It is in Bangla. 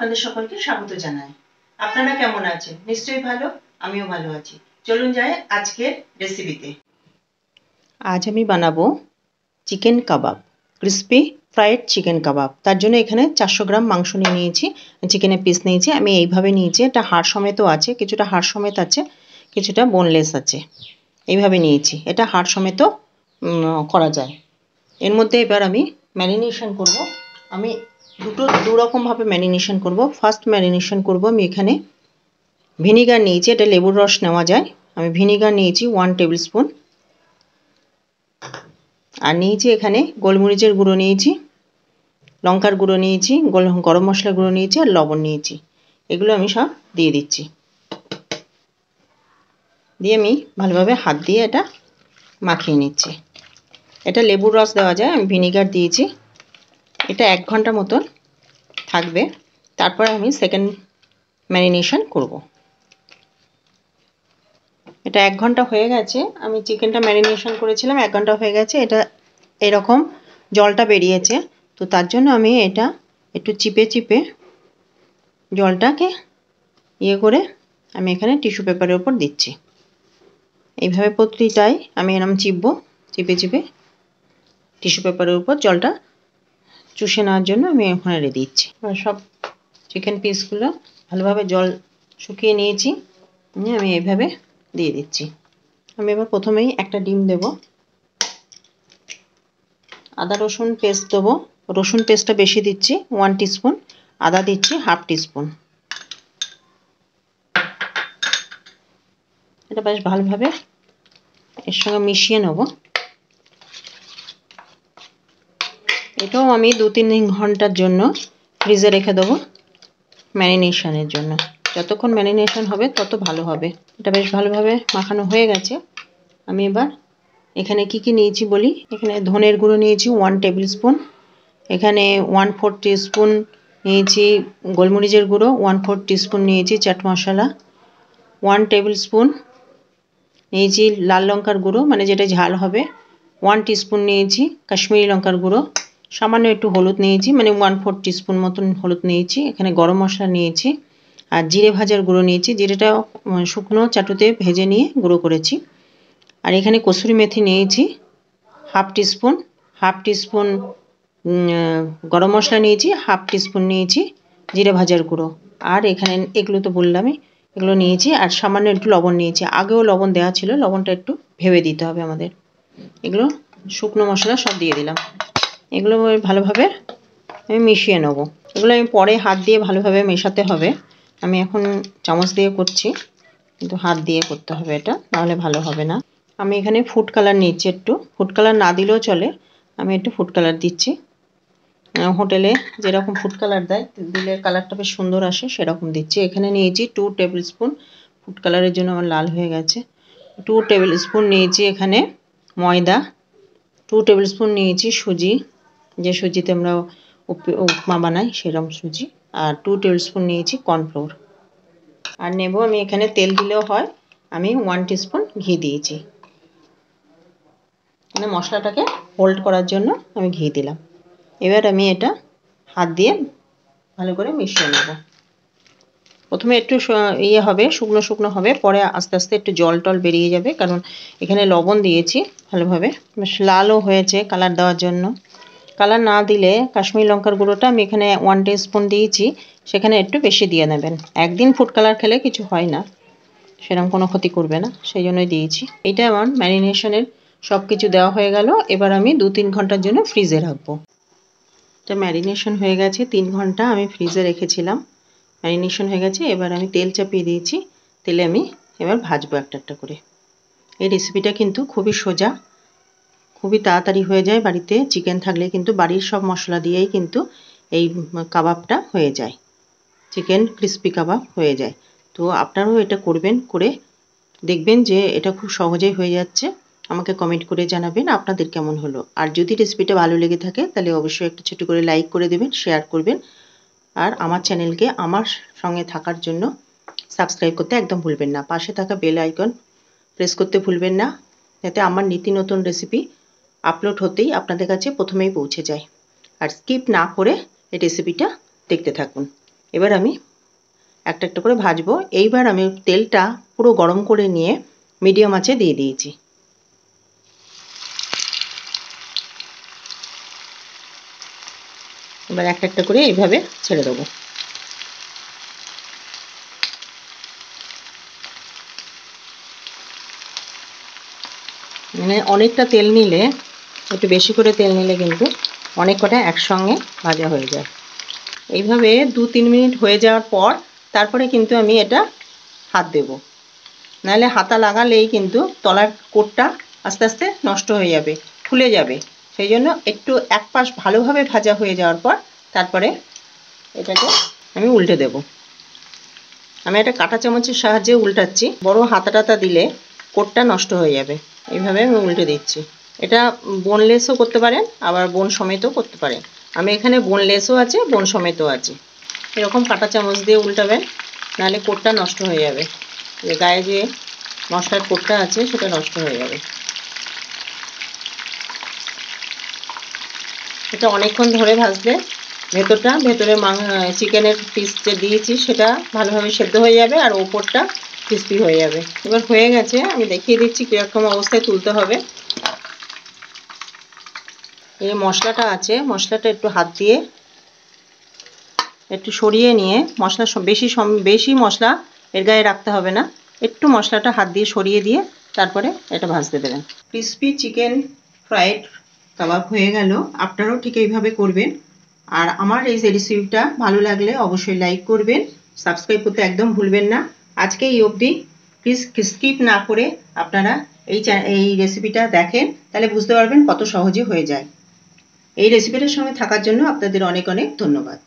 আপনাদের সকলকে স্বাগত জানাই। আপনারা কেমন আছেন? নিশ্চয়ই ভালো, আমিও ভালো আছি। চলুন যাই আজকের রেসিপিতে। আজ আমি বানাবো চিকেন কাবাব, ক্রিস্পি ফ্রাইড চিকেন কাবাব। তার জন্য এখানে 400 গ্রাম মাংস নিয়ে নিয়েছি, চিকেনের পিস নিয়েছি। আমি এইভাবে নিয়েছি, এটা হাড় সমেতও আছে, কিছুটা হাড় সমেত আছে, কিছুটা বোনলেস আছে। এইভাবে নিয়েছি, এটা হাড় সমেতও করা যায়। এর মধ্যে এবার আমি ম্যারিনেশন করব। আমি দু রকমভাবে ম্যারিনেশন করব। ফার্স্ট ম্যারিনেশন করব আমি এখানে ভিনিগার নিয়েছি, এটা লেবুর রস নেওয়া যায়। আমি ভিনিগার নিয়েছি 1 টেবিল স্পুন। আর নিয়েছি এখানে গোলমরিচের গুঁড়ো নিয়েছি, লঙ্কার গুঁড়ো নিয়েছি, গরম মশলার গুঁড়ো নিয়েছি, আর লবণ নিয়েছি। এগুলো আমি সব দিয়ে দিচ্ছি। দিয়ে আমি ভালোভাবে হাত দিয়ে এটা মাখিয়ে নিচ্ছি। এটা লেবুর রস দেওয়া যায়, আমি ভিনিগার দিয়েছি। এটা 1 ঘন্টা মতন থাকবে। তারপরে আমি সেকেন্ড ম্যারিনেশন করব। এটা 1 ঘন্টা হয়ে গেছে, আমি চিকেনটা ম্যারিনেশন করেছিলাম, 1 ঘন্টা হয়ে গেছে। এটা এরকম জলটা বেরিয়েছে, তো তার জন্য আমি এটা একটু চিপে চিপে জলটাকে করে আমি এখানে টিস্যু পেপারের উপর দিচ্ছি। এইভাবে প্রতিটাই আমি এরকম চিপবো, চিপে চিপে টিস্যু পেপারের উপর জলটা চুষে নেওয়ার জন্য আমি ওখানে রেখে দিচ্ছি। সব চিকেন পিসগুলো ভালোভাবে জল শুকিয়ে নিয়েছি, নিয়ে আমি এইভাবে দিয়ে দিচ্ছি। আমি এবার প্রথমেই একটা ডিম দেব, আদা রসুন পেস্ট দেবো। রসুন পেস্টটা বেশি দিচ্ছি, 1 টিস্পুন। আদা দিচ্ছি 1/2 টিস্পুন। এটা বেশ ভালোভাবে এর সঙ্গে মিশিয়ে নেব। এটাও আমি 2-3 ঘন্টার জন্য ফ্রিজে রেখে দেবো ম্যারিনেশনের জন্য। যতক্ষণ ম্যারিনেশন হবে তত ভালো হবে। এটা বেশ ভালোভাবে মাখানো হয়ে গেছে। আমি এবার এখানে কি নিয়েছি বলি। এখানে ধনের গুঁড়ো নিয়েছি 1 টেবিল স্পুন। এখানে 1/4 টিস্পুন নিয়েছি গোলমরিচের গুঁড়ো, 1/4 টিস্পুন নিয়েছি চাট মশলা, 1 টেবিল স্পুন নিয়েছি লাল লঙ্কার গুঁড়ো, মানে যেটা ঝাল হবে, 1 টিস্পুন নিয়েছি কাশ্মীরি লঙ্কার গুঁড়ো, সামান্য একটু হলুদ নিয়েছি, মানে 1/4 টিস্পুন মতন হলুদ নিয়েছি। এখানে গরম মশলা নিয়েছি, আর জিরে ভাজার গুঁড়ো নিয়েছি, জিরেটা শুকনো চাটুতে ভেজে নিয়ে গুঁড়ো করেছি। আর এখানে কসুরি মেথি নিয়েছি 1/2 টিস্পুন, 1/2 টিস্পুন গরম মশলা নিয়েছি, 1/2 টিস্পুন নিয়েছি জিরে ভাজার গুঁড়ো। আর এখানে এগুলো তো বললামই, এগুলো নিয়েছি। আর সামান্য একটু লবণ নিয়েছি, আগেও লবণ দেওয়া ছিল, লবণটা একটু ভেবে দিতে হবে আমাদের। এগুলো শুকনো মশলা সব দিয়ে দিলাম। এগুলো ভালোভাবে আমি মিশিয়ে নেব। এগুলো আমি পরে হাত দিয়ে ভালোভাবে মেশাতে হবে। আমি এখন চামচ দিয়ে করছি, কিন্তু হাত দিয়ে করতে হবে, এটা নাহলে ভালো হবে না। আমি এখানে ফুড কালার নিচ্ছি, একটু ফুড কালার না দিলেও চলে, আমি একটু ফুড কালার দিচ্ছি। হোটেলে যেরকম ফুড কালার দেয়, দিলে কালারটা বেশ সুন্দর আসে, সেরকম দিচ্ছি। এখানে নিয়েছি 2 টেবিল স্পুন, ফুড কালারের জন্য আমার লাল হয়ে গেছে। 2 টেবিল স্পুন নিয়েছি এখানে ময়দা, 2 টেবিল স্পুন নিয়েছি সুজি, যে সুজিতে আমরা উপমা বানাই সেরকম সুজি, আর 2 টেবিল স্পুন নিয়েছি কর্নফ্লোর। আর নেব আমি এখানে তেল দিলেও হয়, আমি 1 টিস্পুন ঘি দিয়েছি। মানে মশলাটাকে হোল্ড করার জন্য আমি ঘি দিলাম। এবার আমি এটা হাত দিয়ে ভালো করে মিশিয়ে নেব। প্রথমে একটু হবে, শুকনো শুকনো হবে, পরে আস্তে আস্তে একটু জল টল বেরিয়ে যাবে, কারণ এখানে লবণ দিয়েছি ভালোভাবে। বেশ লালও হয়েছে কালার দেওয়ার জন্য। কালার না দিলে কাশ্মীরি লঙ্কার গুঁড়োটা আমি এখানে 1 টিস্পুন দিয়েছি, সেখানে একটু বেশি দিয়ে নেবেন। একদিন ফুড কালার খেলে কিছু হয় না, সেরকম কোনো ক্ষতি করবে না, সেই জন্যই দিয়েছি। এটা আমার ম্যারিনেশনের সব কিছু দেওয়া হয়ে গেল। এবার আমি 2-3 ঘন্টার জন্য ফ্রিজে রাখবো। এটা ম্যারিনেশন হয়ে গেছে, 3 ঘন্টা আমি ফ্রিজে রেখেছিলাম, ম্যারিনেশন হয়ে গেছে। এবার আমি তেল চাপিয়ে দিয়েছি, তেলে আমি এবার ভাজবো একটা একটা করে। এই রেসিপিটা কিন্তু খুবই সোজা, খুবই তাড়াতাড়ি হয়ে যায়। বাড়িতে চিকেন থাকলে কিন্তু বাড়ির সব মশলা দিয়েই কিন্তু এই কাবাবটা হয়ে যায়, চিকেন ক্রিস্পি কাবাব হয়ে যায়। তো আপনারাও এটা করবেন, করে দেখবেন যে এটা খুব সহজেই হয়ে যাচ্ছে। আমাকে কমেন্ট করে জানাবেন আপনাদের কেমন হলো। আর যদি রেসিপিটা ভালো লেগে থাকে তাহলে অবশ্যই একটা ছোটো করে লাইক করে দেবেন, শেয়ার করবেন। আর আমার চ্যানেলকে আমার সঙ্গে থাকার জন্য সাবস্ক্রাইব করতে একদম ভুলবেন না। পাশে থাকা বেল আইকন প্রেস করতে ভুলবেন না, যাতে আমার নিত্য নতুন রেসিপি আপলোড হতেই আপনাদের কাছে প্রথমেই পৌঁছে যায়। আর স্কিপ না করে এই রেসিপিটা দেখতে থাকুন। এবার আমি একটা একটা করে ভাজবো। এইবার আমি তেলটা পুরো গরম করে নিয়ে মিডিয়াম আঁচে দিয়ে দিয়েছি। এবার একটা একটা করে এইভাবে ছেড়ে দেবো। মানে অনেকটা তেল নিলে, একটু বেশি করে তেল নিলে কিন্তু অনেক কটা একসঙ্গে ভাজা হয়ে যায়। এইভাবে 2-3 মিনিট হয়ে যাওয়ার পর তারপরে কিন্তু আমি এটা হাত দেব, নাহলে হাতা লাগালেই কিন্তু তলার কোটটা আস্তে আস্তে নষ্ট হয়ে যাবে, ফুলে যাবে। সেই জন্য একটু এক পাশ ভালোভাবে ভাজা হয়ে যাওয়ার পর তারপরে এটাকে আমি উল্টে দেব। আমি একটা কাঁটা চামচের সাহায্যে উল্টাচ্ছি, বড় হাতা টাতা দিলে কোটটা নষ্ট হয়ে যাবে। এইভাবে আমি উল্টে দিচ্ছি। এটা বোনলেসও করতে পারেন, আবার বোন সমেতও করতে পারেন। আমি এখানে বোনলেসও আছে, বোন সমেতও আছে। এরকম কাঁটা চামচ দিয়ে উল্টাবেন, নাহলে কোটটা নষ্ট হয়ে যাবে, যে গায়ে যে মশলার কোটটা আছে সেটা নষ্ট হয়ে যাবে। এটা অনেকক্ষণ ধরে ভাজলে ভেতরে চিকেনের পিস যে দিয়েছি সেটা ভালোভাবে সেদ্ধ হয়ে যাবে, আর ওপরটা ক্রিস্পি হয়ে যাবে। এবার হয়ে গেছে, আমি দেখিয়ে দিচ্ছি কীরকম অবস্থায় তুলতে হবে। এই মশলাটা আছে, মশলাটা একটু হাত দিয়ে একটু সরিয়ে নিয়ে, মশলা বেশি মশলা এর গায়ে রাখতে হবে না, একটু মশলাটা হাত দিয়ে সরিয়ে দিয়ে তারপরে এটা ভাজতে দেবেন। ক্রিস্পি চিকেন ফ্রাইড কাবাব হয়ে গেল। আপনারাও ঠিক এইভাবে করবেন। আর আমার এই রেসিপিটা ভালো লাগলে অবশ্যই লাইক করবেন, সাবস্ক্রাইব করতে একদম ভুলবেন না। আজকে এই অবধি, প্লিজ স্কিপ না করে আপনারা এই রেসিপিটা দেখেন, তাহলে বুঝতে পারবেন কত সহজে হয়ে যায়। এই রেসিপিটার সঙ্গে থাকার জন্য আপনাদের অনেক অনেক ধন্যবাদ।